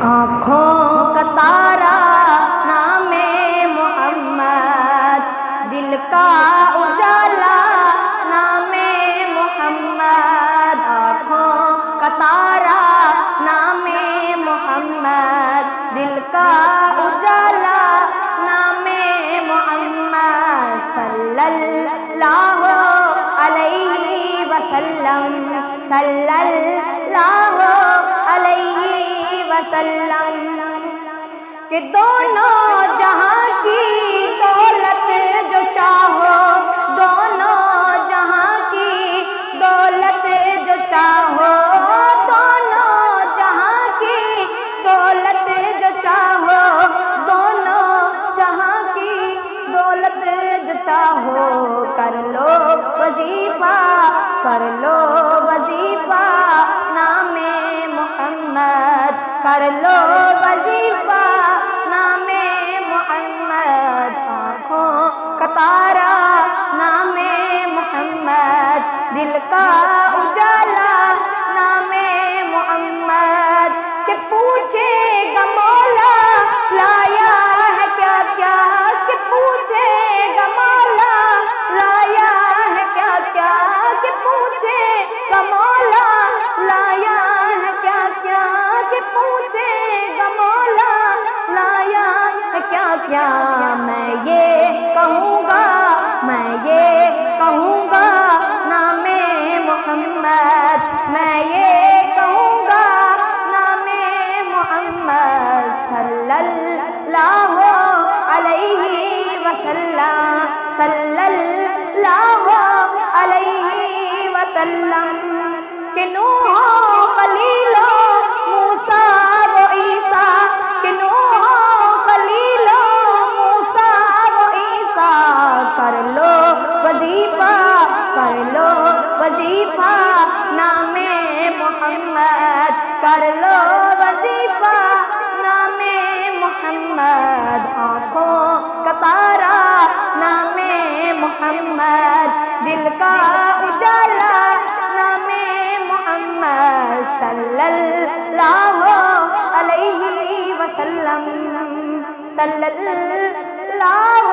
آنکھوں کا تارا نام محمد، دل کا اجالا نام محمد، آنکھوں کا تارا نام محمد، دل کا اجالا نام محمد، صلی اللہ علیہ وسلم، صلی اللہ علیہ وسلم، کہ دونوں جہاں کی دولت جو چاہو، دونوں جہاں کی دولت جو چاہو، دونوں جہاں کی دولت جو چاہو، دونوں جہاں کی دولت جو چاہو، کر لو وظیفہ، کر لو وظیفہ نام محمد، کر لو وظیفہ نام محمد، آنکھوں کا تارا نام محمد، دل کا اجالا نام محمد، کہ پوچھے گا مولا لایا ہے کیا کیا، کہ پوچھے گا مولا لایا ہے کیا کیا، کہ پوچھے گا مولا لایا ہے کیا کیا، کہ پوچھے گا مولا لایا ہے کیا کیا، میں یہ کہوں گا، میں یہ کہوں گا نام محمد، میں یہ کہوں گا نام محمد، صلی اللہ علیہ وسلم، صلی اللہ علیہ وسلم، کہ نوح خلیل موسیٰ و عیسیٰ، کہ نوح خلیل موسیٰ و عیسیٰ، کر لو وظیفہ، کر لو وظیفہ نام محمد، کر لو وظیفہ نام محمد، آنکھوں کا تارا نام محمد، دل کا اجالا نام محمد، صلی اللہ علیہ وسلم، صلی اللہ